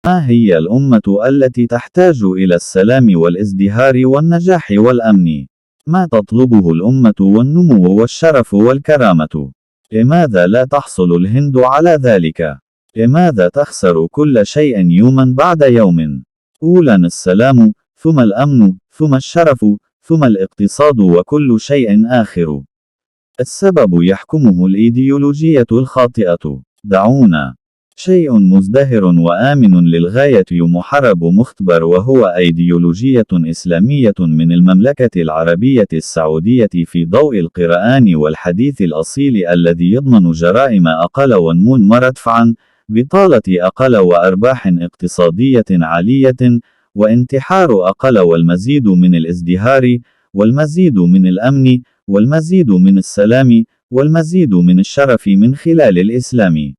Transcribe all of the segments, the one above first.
ما هي الأمة التي تحتاج إلى السلام والازدهار والنجاح والأمن؟ ما تطلبه الأمة والنمو والشرف والكرامة؟ لماذا لا تحصل الهند على ذلك؟ لماذا تخسر كل شيء يوما بعد يوم؟ أولاً السلام، ثم الأمن، ثم الشرف، ثم الاقتصاد وكل شيء آخر. السبب يحكمه الإيديولوجية الخاطئة. دعونا. شيء مزدهر وآمن للغاية محارب مختبر، وهو أيديولوجية إسلامية من المملكة العربية السعودية في ضوء القرآن والحديث الأصيل الذي يضمن جرائم أقل ونمو مرتفعا، بطالة أقل وأرباح اقتصادية عالية، وانتحار أقل، والمزيد من الازدهار، والمزيد من الأمن، والمزيد من السلام، والمزيد من الشرف من خلال الإسلام.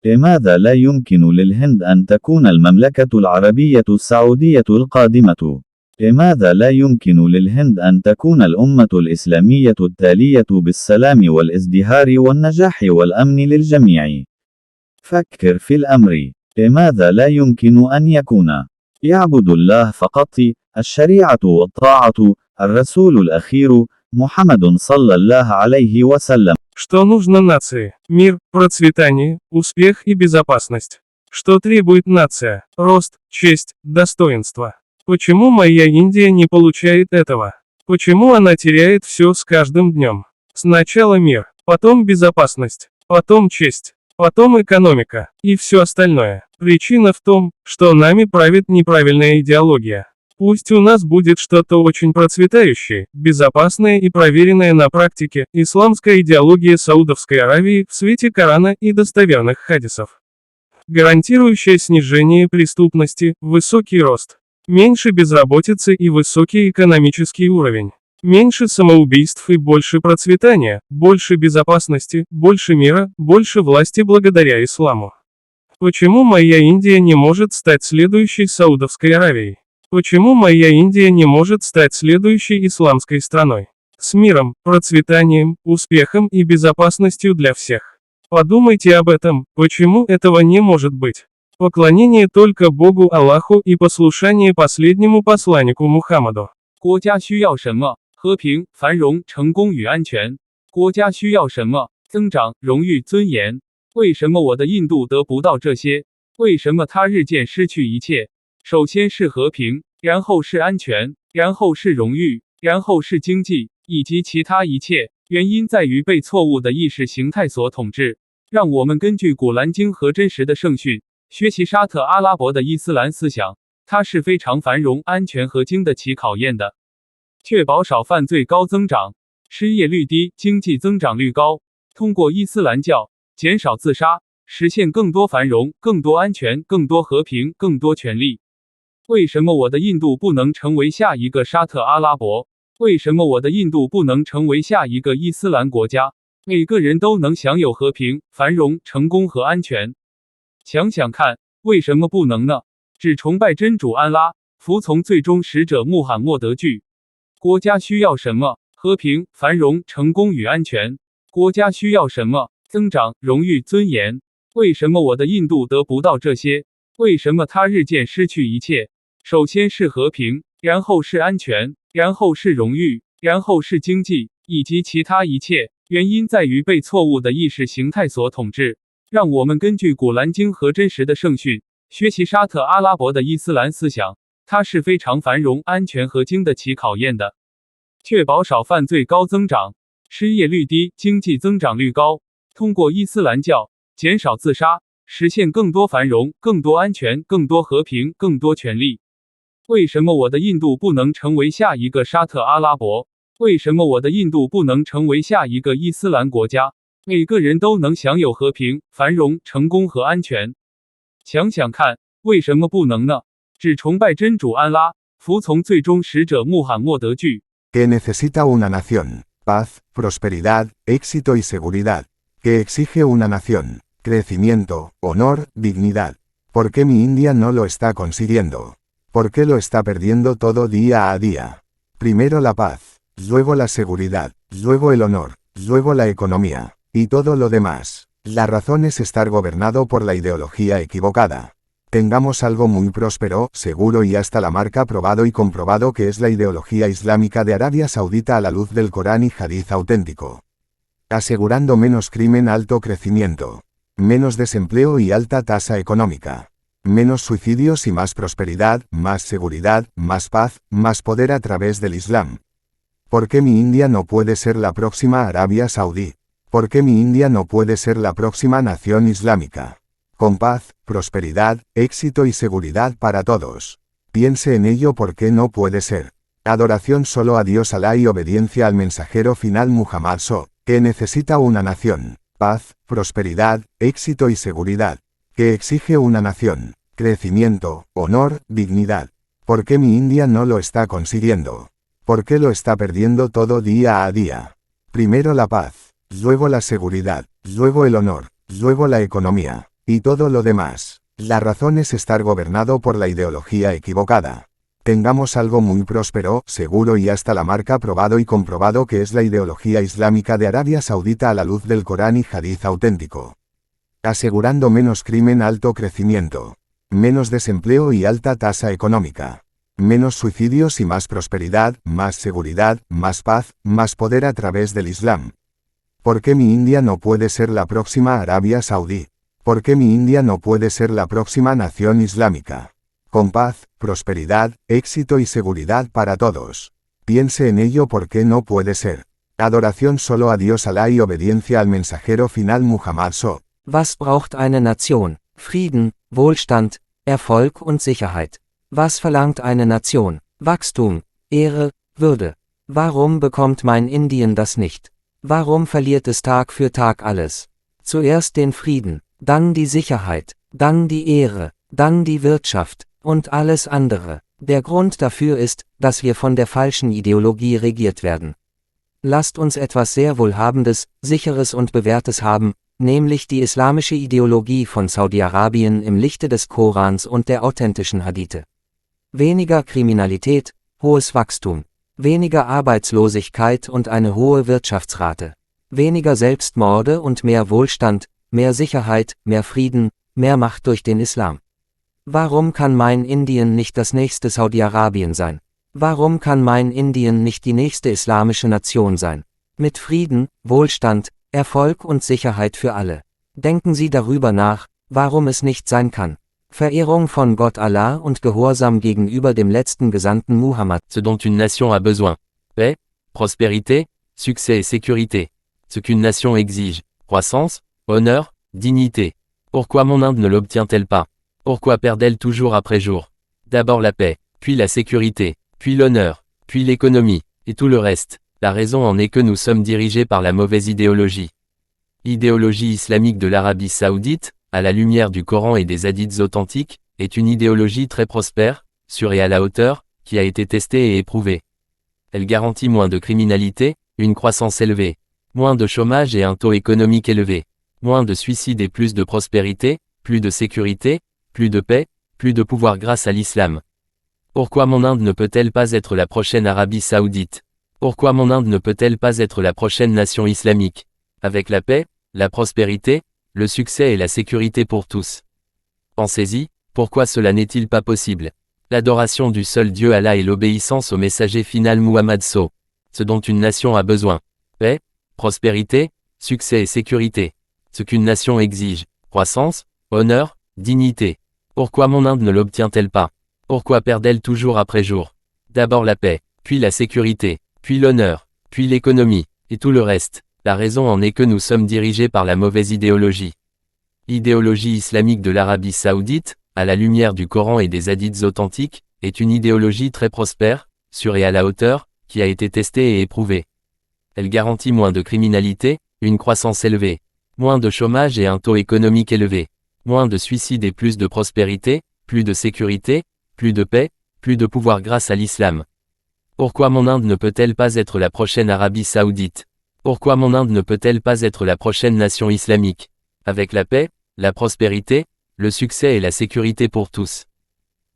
لماذا لا يمكن للهند أن تكون المملكة العربية السعودية القادمة؟ لماذا لا يمكن للهند أن تكون الأمة الإسلامية التالية بالسلام والازدهار والنجاح والأمن للجميع؟ فكر في الأمر. لماذا لا يمكن أن يكون يعبد الله فقط، الشريعة والطاعة، الرسول الأخير محمد صلى الله عليه وسلم. Что нужно нации? Мир, процветание, успех и безопасность. Что требует нация? Рост, честь, достоинство. Почему моя Индия не получает этого? Почему она теряет все с каждым днем? Сначала мир, потом безопасность, потом честь, потом экономика, и все остальное. Причина в том, что нами правит неправильная идеология. Пусть у нас будет что-то очень процветающее, безопасное и проверенное на практике, исламская идеология Саудовской Аравии в свете Корана и достоверных хадисов, гарантирующая снижение преступности, высокий рост, меньше безработицы и высокий экономический уровень, меньше самоубийств и больше процветания, больше безопасности, больше мира, больше власти благодаря исламу. Почему моя Индия не может стать следующей Саудовской Аравией? Почему моя Индия не может стать следующей исламской страной? С миром, процветанием, успехом и безопасностью для всех. Подумайте об этом, почему этого не может быть. Поклонение только Богу Аллаху и послушание последнему посланнику Мухаммаду. 国家需要什么？和平、繁荣、成功与安全。国家需要什么？增长、荣誉、尊严。为什么我的印度得不到这些？为什么它日渐失去一切？首先是和平，然后是安全，然后是荣誉，然后是经济，以及其他一切。原因在于被错误的意识形态所统治。让我们根据古兰经和真实的圣训，学习沙特阿拉伯的伊斯兰思想，它是非常繁荣、安全和经得起考验的。确保少犯罪、高增长，失业率低，经济增长率高。通过伊斯兰教，减少自杀，实现更多繁荣、更多安全、更多和平、更多权利。为什么我的印度不能成为下一个沙特阿拉伯？为什么我的印度不能成为下一个伊斯兰国家？每个人都能享有和平、繁荣、成功和安全。想想看，为什么不能呢？只崇拜真主安拉，服从最终使者穆罕默德句。国家需要什么？和平、繁荣、成功与安全。国家需要什么？增长、荣誉、尊严。为什么我的印度得不到这些？为什么它日渐失去一切？首先是和平，然后是安全，然后是荣誉，然后是经济，以及其他一切。原因在于被错误的意识形态所统治。让我们根据古兰经和真实的圣训，学习沙特阿拉伯的伊斯兰思想，它是非常繁荣、安全和经得起考验的。确保少犯罪、高增长，失业率低，经济增长率高。通过伊斯兰教，减少自杀，实现更多繁荣、更多安全、更多和平、更多权利。为什么我的印度不能成为下一个沙特阿拉伯？为什么我的印度不能成为下一个伊斯兰国家？每个人都能享有和平、繁荣、成功和安全。想想看，为什么不能呢？只崇拜真主安拉，服从最终使者穆罕默德句。Que necesita una nación, paz, prosperidad, éxito y seguridad. Que exige una nación, crecimiento, honor, dignidad. ¿Por qué mi India no lo está consiguiendo? ¿Por qué lo está perdiendo todo día a día? Primero la paz, luego la seguridad, luego el honor, luego la economía, y todo lo demás. La razón es estar gobernado por la ideología equivocada. Tengamos algo muy próspero, seguro y hasta la marca probado y comprobado que es la ideología islámica de Arabia Saudita a la luz del Corán y Hadith auténtico. Asegurando menos crimen, alto crecimiento. Menos desempleo y alta tasa económica. Menos suicidios y más prosperidad, más seguridad, más paz, más poder a través del Islam. ¿Por qué mi India no puede ser la próxima Arabia Saudí? ¿Por qué mi India no puede ser la próxima nación islámica? Con paz, prosperidad, éxito y seguridad para todos. Piense en ello. ¿Por qué no puede ser? Adoración solo a Dios Alá y obediencia al mensajero final Muhammad que necesita una nación. Paz, prosperidad, éxito y seguridad. Que exige una nación. Crecimiento, honor, dignidad. ¿Por qué mi India no lo está consiguiendo? ¿Por qué lo está perdiendo todo día a día? Primero la paz, luego la seguridad, luego el honor, luego la economía. Y todo lo demás. La razón es estar gobernado por la ideología equivocada. Tengamos algo muy próspero, seguro y hasta la marca probado y comprobado que es la ideología islámica de Arabia Saudita a la luz del Corán y Hadith auténtico. Asegurando menos crimen, alto crecimiento. Menos desempleo y alta tasa económica. Menos suicidios y más prosperidad, más seguridad, más paz, más poder a través del Islam. ¿Por qué mi India no puede ser la próxima Arabia Saudí? ¿Por qué mi India no puede ser la próxima nación islámica? Con paz, prosperidad, éxito y seguridad para todos. Piense en ello. ¿Por qué no puede ser? Adoración solo a Dios Alá y obediencia al mensajero final Muhammad Was braucht eine Nation? Frieden, Wohlstand, Erfolg und Sicherheit. Was verlangt eine Nation? Wachstum, Ehre, Würde. Warum bekommt mein Indien das nicht? Warum verliert es Tag für Tag alles? Zuerst den Frieden, dann die Sicherheit, dann die Ehre, dann die Wirtschaft und alles andere. Der Grund dafür ist, dass wir von der falschen Ideologie regiert werden. Lasst uns etwas sehr Wohlhabendes, Sicheres und Bewährtes haben, nämlich die islamische Ideologie von Saudi-Arabien im Lichte des Korans und der authentischen Hadithe. Weniger Kriminalität, hohes Wachstum, weniger Arbeitslosigkeit und eine hohe Wirtschaftsrate, weniger Selbstmorde und mehr Wohlstand, mehr Sicherheit, mehr Frieden, mehr Macht durch den Islam. Warum kann mein Indien nicht das nächste Saudi-Arabien sein? Warum kann mein Indien nicht die nächste islamische Nation sein? Mit Frieden, Wohlstand, Erfolg und Sicherheit für alle. Denken Sie darüber nach, warum es nicht sein kann. Verehrung von Gott Allah und Gehorsam gegenüber dem letzten Gesandten Muhammad. Ce dont une nation a besoin. Paix, prospérité, succès et sécurité. Ce qu'une nation exige. Croissance, honneur, dignité. Pourquoi mon Inde ne l'obtient-elle pas? Pourquoi perd-elle toujours après jour? D'abord la paix, puis la sécurité, puis l'honneur, puis l'économie, et tout le reste. La raison en est que nous sommes dirigés par la mauvaise idéologie. L'idéologie islamique de l'Arabie Saoudite, à la lumière du Coran et des hadiths authentiques, est une idéologie très prospère, sûre et à la hauteur, qui a été testée et éprouvée. Elle garantit moins de criminalité, une croissance élevée, moins de chômage et un taux économique élevé, moins de suicides et plus de prospérité, plus de sécurité, plus de paix, plus de pouvoir grâce à l'islam. Pourquoi mon Inde ne peut-elle pas être la prochaine Arabie Saoudite? Pourquoi mon Inde ne peut-elle pas être la prochaine nation islamique? Avec la paix, la prospérité, le succès et la sécurité pour tous. Pensez-y, pourquoi cela n'est-il pas possible? L'adoration du seul Dieu Allah et l'obéissance au messager final Muhammad Ce dont une nation a besoin. Paix, prospérité, succès et sécurité. Ce qu'une nation exige. Croissance, honneur, dignité. Pourquoi mon Inde ne l'obtient-elle pas? Pourquoi perd-elle toujours après jour? D'abord la paix, puis la sécurité, puis l'honneur, puis l'économie, et tout le reste. La raison en est que nous sommes dirigés par la mauvaise idéologie. L'idéologie islamique de l'Arabie Saoudite, à la lumière du Coran et des hadiths authentiques, est une idéologie très prospère, sûre et à la hauteur, qui a été testée et éprouvée. Elle garantit moins de criminalité, une croissance élevée, moins de chômage et un taux économique élevé, moins de suicides et plus de prospérité, plus de sécurité, plus de paix, plus de pouvoir grâce à l'islam. Pourquoi mon Inde ne peut-elle pas être la prochaine Arabie Saoudite? Pourquoi mon Inde ne peut-elle pas être la prochaine nation islamique? Avec la paix, la prospérité, le succès et la sécurité pour tous.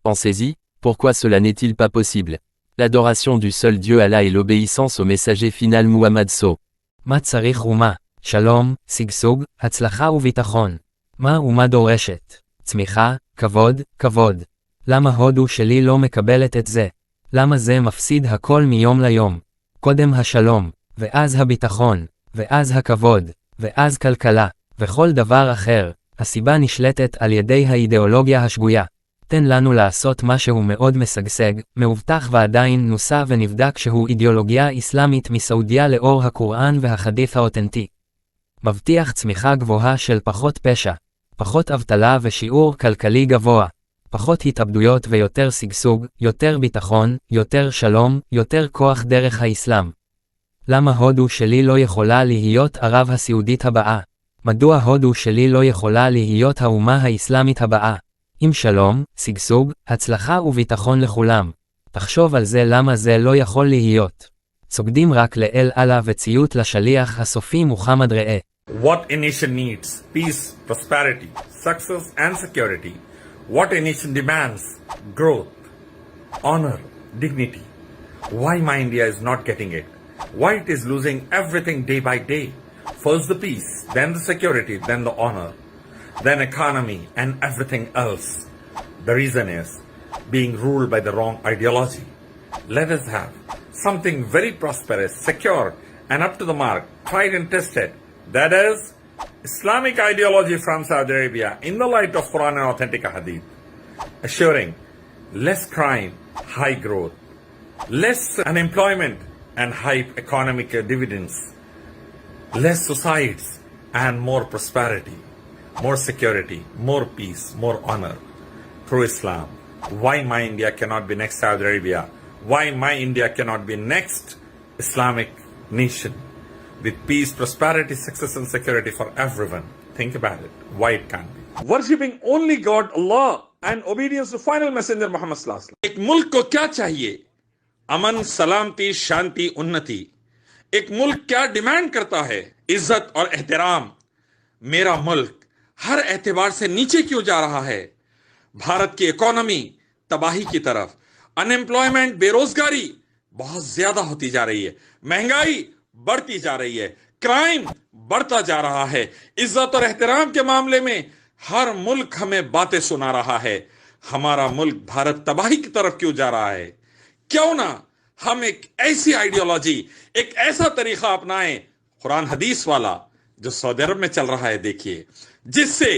Pensez-y, pourquoi cela n'est-il pas possible? L'adoration du seul Dieu Allah et l'obéissance au messager final Muhammad מה צריך אומה? שלום, שגשוג, הצלחה וביטחון. מה אומה דורשת? צמיחה, כבוד, כבוד. למה הודו שלי לא מקבלת את זה? למה זה מפסיד הכל מיום ליום? קודם השלום, ואז הביטחון, ואז הכבוד, ואז כלכלה, וכל דבר אחר. הסיבה נשלטת על ידי האידיאולוגיה השגויה. תן לנו לעשות משהו מאוד משגשג, מאובטח ועדיין נוסע ונבדק שהוא אידיאולוגיה אסלאמית מסעודיה לאור הקוראן והחדית' האותנטי. מבטיח צמיחה גבוהה של פחות פשע, פחות אבטלה ושיעור כלכלי גבוה, פחות התאבדויות ויותר שגשוג, יותר ביטחון, יותר שלום, יותר כוח דרך האסלאם. למה הודו שלי לא יכולה להיות ערב הסעודית הבאה? מדוע הודו שלי לא יכולה להיות האומה האסלאמית הבאה? עם שלום, שגשוג, הצלחה וביטחון לכולם. תחשוב על זה למה זה לא יכול להיות. סוגדים רק לאל אללה וציות לשליח הסופי מוחמד ראה. What a nation needs peace, prosperity, success and security. What a nation demands growth, honor, dignity. Why my India is not getting it? Why it is losing everything day by day? First the peace, then the security, then the honor, then economy and everything else. The reason is being ruled by the wrong ideology. Let us have something very prosperous, secure and up to the mark, tried and tested. That is Islamic ideology from Saudi Arabia in the light of Quran and authentic hadith, assuring less crime, high growth, less unemployment and high economic dividends, less suicides and more prosperity, more security, more peace, more honor through Islam. Why my India cannot be next Saudi Arabia? Why my India cannot be next Islamic nation with peace, prosperity, success and security for everyone? Think about it. Why it can't be? Worshipping only God Allah and obedience to final messenger Muhammad sallallahu alaihi wasallam. एक मुल्क को क्या चाहिए? अमन, सलामती, शांति, उन्नति. एक मुल्क क्या डिमांड करता है? इज्जत और एहतराम. मेरा मुल्क हर एतबार से नीचे क्यों जा रहा है? भारत की इकोनॉमी तबाही की तरफ, अनएम्प्लॉयमेंट, बेरोजगारी बहुत ज्यादा होती जा रही है, महंगाई बढ़ती जा रही है, क्राइम बढ़ता जा रहा है. इज्जत और एहतराम के मामले में हर मुल्क हमें बातें सुना रहा है. हमारा मुल्क भारत तबाही की तरफ क्यों जा रहा है? क्यों ना हम एक ऐसी आइडियोलॉजी, एक ऐसा तरीका अपनाएं, कुरान हदीस वाला, जो सऊदी अरब में चल रहा है. देखिए, जिससे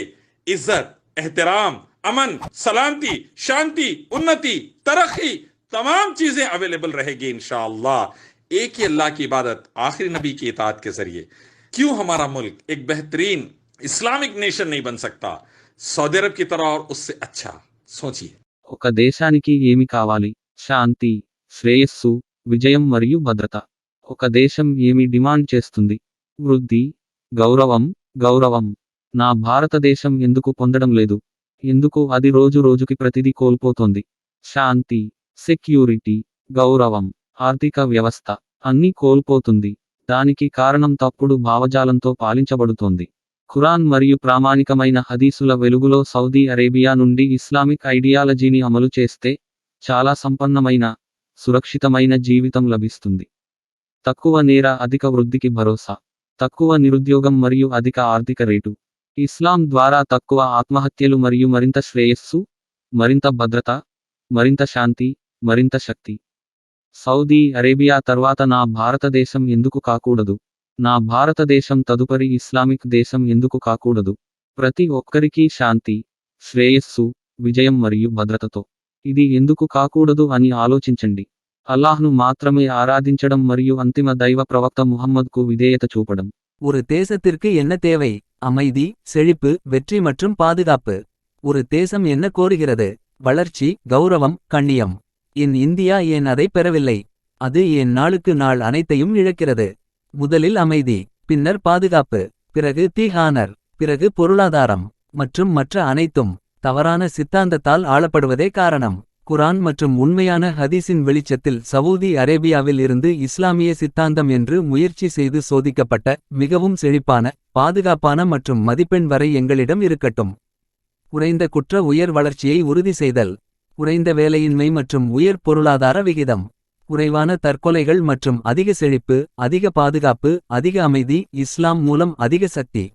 इज्जत, एहतराम, अमन, सलामती, शांति, उन्नति, तरक्की, तमाम चीजें अवेलेबल रहेगी इंशाअल्लाह. एक ही अल्लाह की इबादत, आखिरी नबी की इताअत के जरिए. क्यों हमारा मुल्क एक बेहतरीन इस्लामिक नेशन नहीं बन सकता, सऊदी अरब की तरह और उससे अच्छा? सोचिए. ఒక దేశానికి ఏమి కావాలి? శాంతి, శ్రేయస్సు, విజయం మరియు భద్రత. ఒక దేశం ఏమి డిమాండ్ చేస్తుంది? వృద్ధి, గౌరవం, గౌరవం. నా భారతదేశం ఎందుకు పొందడం లేదు? ఎందుకు అది రోజు రోజుకి ప్రతిదీ కోల్పోతోంది? శాంతి, సెక్యూరిటీ, గౌరవం, ఆర్థిక వ్యవస్థ అన్నీ కోల్పోతుంది. దానికి కారణం తప్పుడు భావజాలంతో పాలించబడుతోంది. ఖురాన్ మరియు ప్రామాణికమైన హదీసుల వెలుగులో సౌదీ అరేబియా నుండి ఇస్లామిక్ ఐడియాలజీని అమలు చేస్తే చాలా సంపన్నమైన, సురక్షితమైన జీవితం లభిస్తుంది. తక్కువ నేర, అధిక వృద్ధికి భరోసా, తక్కువ నిరుద్యోగం మరియు అధిక ఆర్థిక రేటు. ఇస్లాం ద్వారా తక్కువ ఆత్మహత్యలు మరియు మరింత శ్రేయస్సు, మరింత భద్రత, మరింత శాంతి, మరింత శక్తి. సౌదీ అరేబియా తర్వాత నా భారతదేశం ఎందుకు కాకూడదు? నా భారతదేశం తదుపరి ఇస్లామిక్ దేశం ఎందుకు కాకూడదు? ప్రతి ఒక్కరికీ శాంతి, శ్రేయస్సు, విజయం మరియు భద్రతతో. ఇది ఎందుకు కాకూడదు అని ఆలోచించండి. అల్లాహ్ను మాత్రమే ఆరాధించడం మరియు అంతిమ దైవ ప్రవక్త ముహమ్మద్కు విధేయత చూపడం. ஒரு தேசத்திற்கு என்ன தேவை? அமைதி, செழிப்பு, வெற்றி மற்றும் பாதுகாப்பு. ஒரு தேசம் என்ன கோருகிறது? வளர்ச்சி, கௌரவம், கண்ணியம். என் இந்தியா ஏன் அதை பெறவில்லை? அது என் நாளுக்கு நாள் அனைத்தையும் இழக்கிறது. முதலில் அமைதி, பின்னர் பாதுகாப்பு, பிறகு தீஹானர், பிறகு பொருளாதாரம் மற்றும் மற்ற அனைத்தும் தவறான சித்தாந்தத்தால் ஆளப்படுவதே காரணம். குரான் மற்றும் உண்மையான ஹதீஸின் வெளிச்சத்தில் சவூதி அரேபியாவில் இருந்து இஸ்லாமிய சித்தாந்தம் என்று முயற்சி செய்து சோதிக்கப்பட்ட மிகவும் செழிப்பான, பாதுகாப்பான மற்றும் மதிப்பெண் வரை எங்களிடம் இருக்கட்டும். குறைந்த குற்ற உயர் வளர்ச்சியை உறுதி செய்தல், குறைந்த வேலையின்மை மற்றும் உயர் பொருளாதார விகிதம், குறைவான தற்கொலைகள் மற்றும் அதிக செழிப்பு, அதிக பாதுகாப்பு, அதிக அமைதி, இஸ்லாம் மூலம் அதிக சக்தி.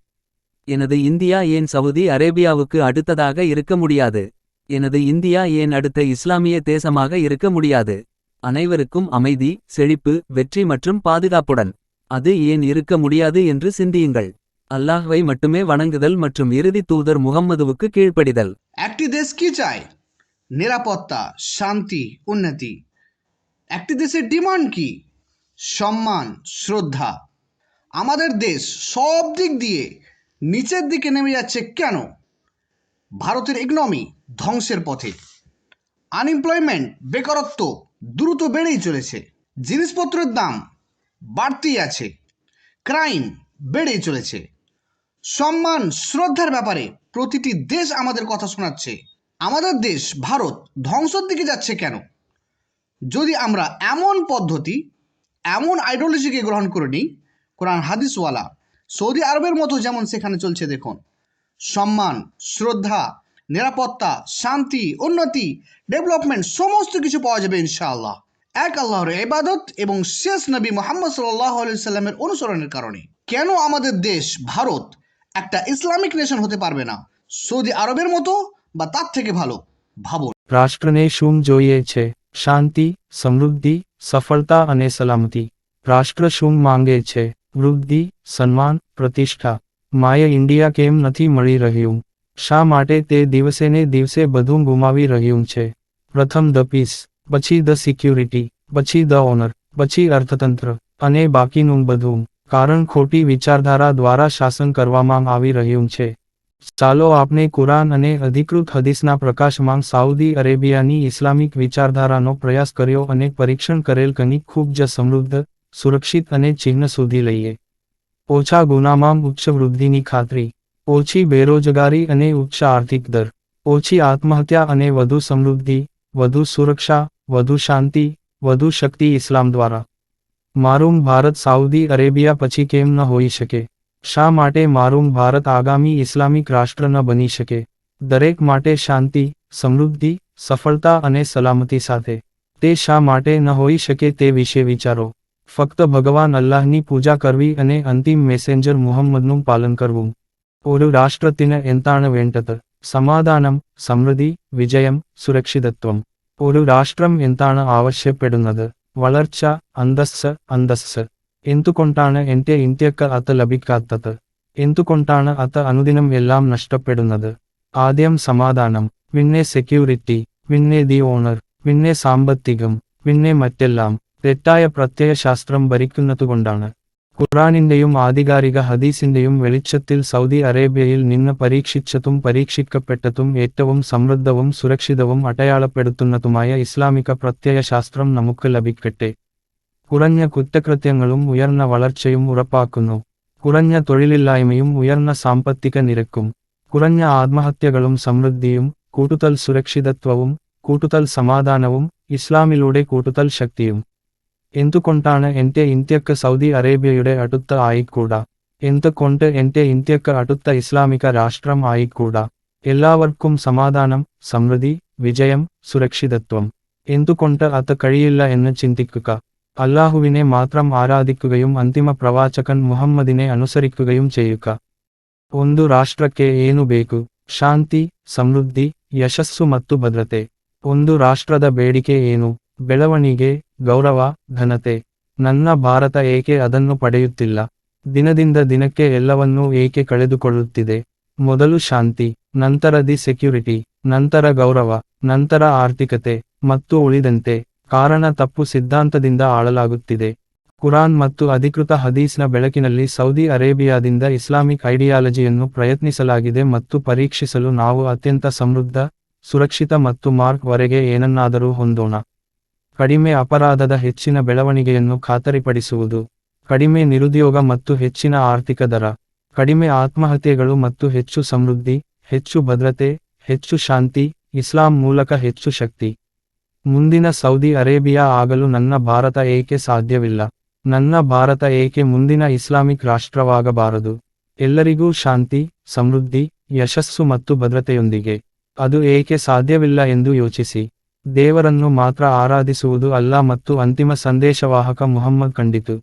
எனது இந்தியா ஏன் சவுதி அரேபியாவுக்கு அடுத்ததாக இருக்க முடியாது? எனது இந்தியா ஏன் அடுத்த இஸ்லாமிய தேசமாக இருக்க முடியாது? அனைவருக்கும் அமைதி, செழிப்பு, வெற்றி மற்றும் பாதுகாப்புடன். அது ஏன் இருக்க முடியாது என்று சிந்தியுங்கள். அல்லாஹ்வை மட்டுமே வணங்குதல் மற்றும் இறுதி தூதர் முகம்மதுவுக்கு கீழ்ப்படிதல். একটি দেশ কি চায়? নিরাপত্তা, শান্তি, উন্নতি। একটি দেশের ডিমান্ড কি? সম্মান, শ্রদ্ধা। আমাদের দেশ সব দিক দিয়ে নিচের দিকে নেমে যাচ্ছে কেন? ভারতের ইকোনমি ধ্বংসের পথে। আনএমপ্লয়মেন্ট, বেকারত্ব দ্রুত বেড়েই চলেছে। জিনিসপত্রের দাম বাড়তেই আছে। ক্রাইম বেড়েই চলেছে। সম্মান, শ্রদ্ধার ব্যাপারে প্রতিটি দেশ আমাদের কথা শোনাচ্ছে। আমাদের দেশ ভারত ধ্বংসের দিকে যাচ্ছে কেন? যদি আমরা এমন পদ্ধতি, এমন আইডিওলজিকে গ্রহণ করে নিই, কোরআন হাদিসওয়ালা সৌদি আরবের মতো যেমন সেখানে চলছে দেখুন, সম্মান, শ্রদ্ধা, নিরাপত্তা, শান্তি, উন্নতি, ডেভেলপমেন্ট সমস্ত কিছু পাওয়া যাবে ইনশাআল্লাহ এক আল্লাহর ইবাদত এবং শেষ নবী মুহাম্মদ সাল্লাল্লাহু আলাইহি সাল্লামের অনুসরণের কারণে। কেন আমাদের দেশ ভারত একটা ইসলামিক নেশন হতে পারবে না? সৌদি আরবের মতো বা তার থেকে ভালো ভাবুন। રાષ્ટ્રને શું જોઈએ છે? શાંતિ, સમૃદ્ધિ, સફળતા અને સલામતી. રાષ્ટ્ર શું માંગે છે? વૃદ્ધિ, સન્માન, પ્રતિષ્ઠા. માય ઇન્ડિયા કેમ નથી મળી રહ્યું? શા માટે તે દિવસેને દિવસે બધું ગુમાવી રહ્યું છે? પ્રથમ ધ પીસ, પછી ધ સિક્યુરિટી, પછી ધ ઓનર, પછી અર્થતંત્ર, અને બાકીનું બધું. કારણ ખોટી વિચારધારા દ્વારા શાસન કરવામાં આવી રહ્યું છે. ચાલો આપણે કુરાન અને અધિકૃત હદીસના પ્રકાશમાં સાઉદી અરેબિયાની ઇસ્લામિક વિચારધારાનો પ્રયાસ કર્યો અને પરીક્ષણ કરેલ કનિક ખૂબ જ સમૃદ્ધ, સુરક્ષિત અને ચિહ્ન શોધી લઈએ. ઓછા ગુનામાં ઉચ્ચ વૃદ્ધિની ખાતરી, ઓછી બેરોજગારી અને ઉચ્ચ આર્થિક દર, ઓછી આત્મહત્યા અને વધુ સમૃદ્ધિ, વધુ સુરક્ષા, વધુ શાંતિ, વધુ શક્તિ ઇસ્લામ દ્વારા. મારું ભારત સાઉદી અરેબિયા પછી કેમ ન હોઈ શકે? શા માટે મારું ભારત આગામી ઇસ્લામિક રાષ્ટ્ર ન બની શકે? દરેક માટે શાંતિ, સમૃદ્ધિ, સફળતા અને સલામતી સાથે. તે શા માટે ન હોઈ શકે તે વિશે વિચારો. ફક્ત ભગવાન અલ્લાહની પૂજા કરવી અને અંતિમ મેસેન્જર મુહમ્મદનું પાલન કરવું. ഒരു രാഷ്ട്രത്തിന് എന്താണ് വേണ്ടത്? സമാധാനം, സമൃദ്ധി, വിജയം, സുരക്ഷിതത്വം. ഒരു രാഷ്ട്രം എന്താണ് ആവശ്യപ്പെടുന്നത്? വളർച്ച, അന്തസ്സ്. എന്തുകൊണ്ടാണ് എന്റെ ഇന്ത്യക്ക് അത് ലഭിക്കാത്തത്? എന്തുകൊണ്ടാണ് അത് അനുദിനം എല്ലാം നഷ്ടപ്പെടുന്നത്? ആദ്യം സമാധാനം, പിന്നെ സെക്യൂരിറ്റി, പിന്നെ ദി ഓണർ, പിന്നെ സാമ്പത്തികം, പിന്നെ മറ്റെല്ലാം. തെറ്റായ പ്രത്യയശാസ്ത്രം ഭരിക്കുന്നതുകൊണ്ടാണ്. ഖുർആനിന്റെയും ആധികാരിക ഹദീസിന്റെയും വെളിച്ചത്തിൽ സൗദി അറേബ്യയിൽ നിന്ന് പരീക്ഷിച്ചതും പരീക്ഷിക്കപ്പെട്ടതും ഏറ്റവും സമൃദ്ധവും സുരക്ഷിതവും അടയാളപ്പെടുത്തുന്നതുമായ ഇസ്ലാമിക പ്രത്യയശാസ്ത്രം നമുക്ക് ലഭിക്കട്ടെ. കുറഞ്ഞ കുറ്റകൃത്യങ്ങളും ഉയർന്ന വളർച്ചയും ഉറപ്പാക്കുന്നു. കുറഞ്ഞ തൊഴിലില്ലായ്മയും ഉയർന്ന സാമ്പത്തിക നിരക്കും. കുറഞ്ഞ ആത്മഹത്യകളും സമൃദ്ധിയും, കൂടുതൽ സുരക്ഷിതത്വവും, കൂടുതൽ സമാധാനവും, ഇസ്ലാമിലൂടെ കൂടുതൽ ശക്തിയും. എന്തുകൊണ്ടാണ് എന്റെ ഇന്ത്യക്ക് സൗദി അറേബ്യയുടെ അടുത്ത ആയിക്കൂടാ? എന്തുകൊണ്ട് എന്റെ ഇന്ത്യക്ക് അടുത്ത ഇസ്ലാമിക രാഷ്ട്രം ആയിക്കൂടാ? എല്ലാവർക്കും സമാധാനം, സമൃദ്ധി, വിജയം, സുരക്ഷിതത്വം. എന്തുകൊണ്ട് അത് കഴിയില്ല എന്ന് ചിന്തിക്കുക. അല്ലാഹുവിനെ മാത്രം ആരാധിക്കുകയും അന്തിമ പ്രവാചകൻ മുഹമ്മദിനെ അനുസരിക്കുകയും ചെയ്യുക. ಒಂದು ರಾಷ್ಟ್ರಕ್ಕೆ ಏನು ಬೇಕು? ಶಾಂತಿ, ಸಮೃದ್ಧಿ, ಯಶಸ್ಸು ಮತ್ತು ಭದ್ರತೆ. ಒಂದು ರಾಷ್ಟ್ರದ ಬೇಡಿಕೆ ಏನು? ಬೆಳವಣಿಗೆ, ಗೌರವ, ಘನತೆ. ನನ್ನ ಭಾರತ ಏಕೆ ಅದನ್ನು ಪಡೆಯುತ್ತಿಲ್ಲ? ದಿನದಿಂದ ದಿನಕ್ಕೆ ಎಲ್ಲವನ್ನೂ ಏಕೆ ಕಳೆದುಕೊಳ್ಳುತ್ತಿದೆ? ಮೊದಲು ಶಾಂತಿ, ನಂತರ ದಿ ಸೆಕ್ಯೂರಿಟಿ, ನಂತರ ಗೌರವ, ನಂತರ ಆರ್ಥಿಕತೆ, ಮತ್ತು ಉಳಿದಂತೆ. ಕಾರಣ ತಪ್ಪು ಸಿದ್ಧಾಂತದಿಂದ ಆಳಲಾಗುತ್ತಿದೆ. ಕುರಾನ್ ಮತ್ತು ಅಧಿಕೃತ ಹದೀಸ್ನ ಬೆಳಕಿನಲ್ಲಿ ಸೌದಿ ಅರೇಬಿಯಾದಿಂದ ಇಸ್ಲಾಮಿಕ್ ಐಡಿಯಾಲಜಿಯನ್ನು ಪ್ರಯತ್ನಿಸಲಾಗಿದೆ ಮತ್ತು ಪರೀಕ್ಷಿಸಲು ನಾವು ಅತ್ಯಂತ ಸಮೃದ್ಧ, ಸುರಕ್ಷಿತ ಮತ್ತು ಮಾರ್ಕ್ ವರೆಗೆ ಏನನ್ನಾದರೂ ಹೊಂದೋಣ. ಕಡಿಮೆ ಅಪರಾಧದ ಹೆಚ್ಚಿನ ಬೆಳವಣಿಗೆಯನ್ನು ಖಾತರಿಪಡಿಸುವುದು. ಕಡಿಮೆ ನಿರುದ್ಯೋಗ ಮತ್ತು ಹೆಚ್ಚಿನ ಆರ್ಥಿಕ ದರ. ಕಡಿಮೆ ಆತ್ಮಹತ್ಯೆಗಳು ಮತ್ತು ಹೆಚ್ಚು ಸಮೃದ್ಧಿ, ಹೆಚ್ಚು ಭದ್ರತೆ, ಹೆಚ್ಚು ಶಾಂತಿ, ಇಸ್ಲಾಂ ಮೂಲಕ ಹೆಚ್ಚು ಶಕ್ತಿ. ಮುಂದಿನ ಸೌದಿ ಅರೇಬಿಯಾ ಆಗಲು ನನ್ನ ಭಾರತ ಏಕೆ ಸಾಧ್ಯವಿಲ್ಲ? ನನ್ನ ಭಾರತ ಏಕೆ ಮುಂದಿನ ಇಸ್ಲಾಮಿಕ್ ರಾಷ್ಟ್ರವಾಗಬಾರದು? ಎಲ್ಲರಿಗೂ ಶಾಂತಿ, ಸಮೃದ್ಧಿ, ಯಶಸ್ಸು ಮತ್ತು ಭದ್ರತೆಯೊಂದಿಗೆ. ಅದು ಏಕೆ ಸಾಧ್ಯವಿಲ್ಲ ಎಂದು ಯೋಚಿಸಿ. ದೇವರನ್ನು ಮಾತ್ರ ಆರಾಧಿಸುವುದು ಅಲ್ಲ ಮತ್ತು ಅಂತಿಮ ಸಂದೇಶವಾಹಕ ಮುಹಮ್ಮದ್ ಕಂಡಿತು.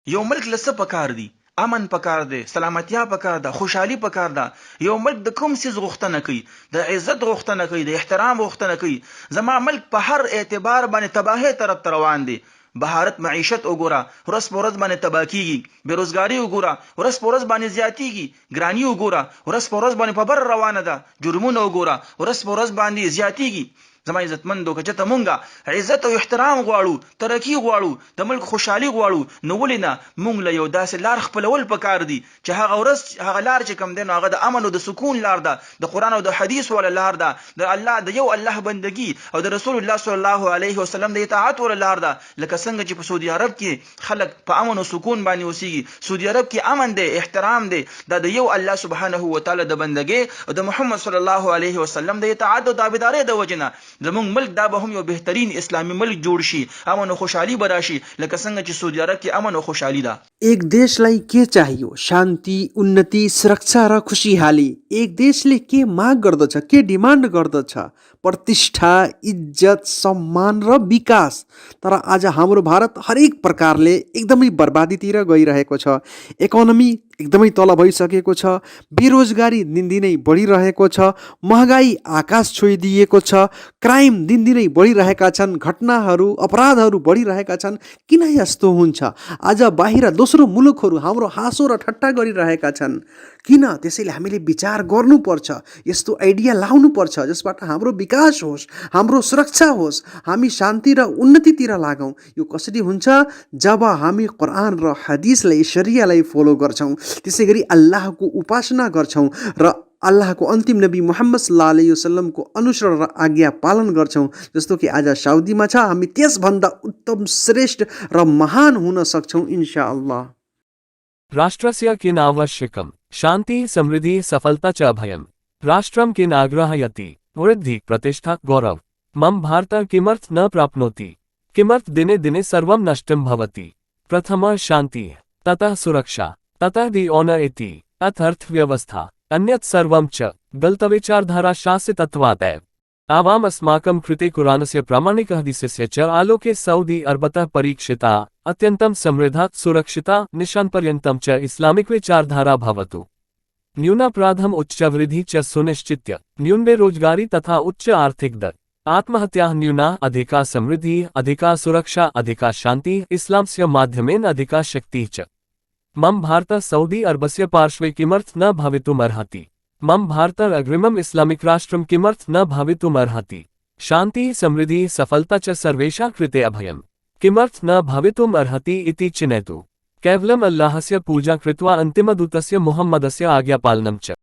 يوم ملك لسه پکار دي امن پکار دی، سلامتیا پکار ده، خوشحالي پکار ده. یو ملک د کوم سیز غوښتنه کوي؟ د عزت غوښتنه کوي، د احترام غوښتنه کوي. زما ملک په هر اعتبار باندې تباهی طرف ته روان دی. بهارت معیشت وګوره، ورځ په ورځ باندې تباه کیږي. بیروزګاری وګوره، ورځ په ورځ باندې زیاتیږي. ګرانی وګوره، ورځ په ورځ باندې په بر روانه ده. جرمونه وګوره، ورځ په ورځ باندې زیاتیږي. زما عزتمندو که چېرته مونږه عزت او احترام غواړو، ترقي غواړو، د ملک خوشحالي غواړو، نو ولې نه مونږ له یو داسې لار خپلول پکار دي چې هغه ورځ هغه لار چې کوم دی نو هغه د امن او د سکون لار ده، د قرآن او د حدیث والا لار ده، د الله د یو الله بندگی او د رسول الله صلی الله علیه وسلم د اطاعت والا لار ده. لکه څنګه چې په سعودي عرب کې خلک په امن او سکون باندې اوسېږي. سعودي عرب کې امن دی، احترام دی، دا د یو الله سبحانه و تعالی د بندګۍ او د محمد صلی الله علیه وسلم د اطاعت او تابعدارۍ د وجې نه زمونږ ملک دا به هم یو بهترین اسلامی ملک جوړ شي، امن او خوشحالي به راشي لکه څنګه چې سعودي عرب کې امن او خوشحالي ده. एक देशलाई के चाहियो? शान्ति, उन्नति, सुरक्षा र खुसीहाली. एक देशले के माग गर्दछ, के डिमान्ड गर्दछ? प्रतिष्ठा, इज्जत, सम्मान र विकास. तर आज हाम्रो भारत हरेक प्रकारले एकदमै बर्बादीतिर गइरहेको छ. इकोनोमी एकदमै तल भइसकेको छ. बेरोजगारी दिनदिनै बढिरहेको छ. महँगाई आकाश छोइदिएको छ. क्राइम दिनदिनै बढिरहेका छन्. घटनाहरू, अपराधहरू बढिरहेका छन्. किन यस्तो हुन्छ? आज बाहिर दोस्रो मुलुकहरू हाम्रो हाँसो र ठट्टा गरिरहेका छन्. किन? त्यसैले हामीले विचार गर्नुपर्छ, यस्तो आइडिया लाउनुपर्छ जसबाट हाम्रो विकास होस्, हाम्रो सुरक्षा होस्, हामी शान्ति र उन्नतितिर लागौँ. यो कसरी हुन्छ? जब हामी कुरान र हदिसलाई, शरियालाई फलो गर्छौँ, त्यसै गरी अल्लाहको उपासना गर्छौँ र अल्लाहको अन्तिम नबी मुहम्मद सल्लल्लाहु अलैहि वसल्लमको अनुसरण र आज्ञा पालन गर्छौँ. जस्तो कि आज साउदीमा छ, हामी त्यसभन्दा उत्तम, श्रेष्ठ र महान हुन सक्छौँ इन्शाअल्लाह. राष्ट्रस्य किनावश्यकम् शान्ति समृद्धि सफलता च अभयम्. राष्ट्रं किनाग्रहयति वृद्धि प्रतिष्ठा गौरव. मम भारत किमर्थ न प्राप्नोति? किमर्थ दिने दिने सर्वं नष्टं भवति? प्रथमः शान्तिः, ततः सुरक्षा, ततः दि ऑनर इति, अथ अर्थव्यवस्था, अन्यत् सर्वं च गलतविचारधारा शासितत्वात्. आवाम अस्माकं कृते कुरानस्य प्रामाणिक हदीसस्य च आलोके सऊदी अरबतः परीक्षिता, अत्यन्तं समृद्धा, सुरक्षिता, निशानपर्यन्तं च इस्लामिक विचारधारा भवतु. न्यूनापराधम् उच्चवृद्धि च सुनिश्चित्य, न्यून बेरोजगारी तथा उच्च आर्थिक दर, आत्महत्याः न्यूना, अधिका समृद्धि, अधिका सुरक्षा, अधिका शान्ति, इस्लामस्य माध्यमेन अधिका शक्तिः च. मम भारत सऊदी अरबस्य पार्श्वे किमर्थ न भवितुमर्हति? मम भारत अग्रिमम् इस्लामिक राष्ट्रं किमर्थ न भवितुमर्हति? शान्तिः समृद्धिः सफलता च सर्वेषां कृते अभयम् किमर्थ न भवितुम् अर्हति इति चिन्तयतु. केवलम् अल्लाहस्य पूजा कृत्वा अन्तिमदूतस्य मुहम्मदस्य आज्ञापालनं च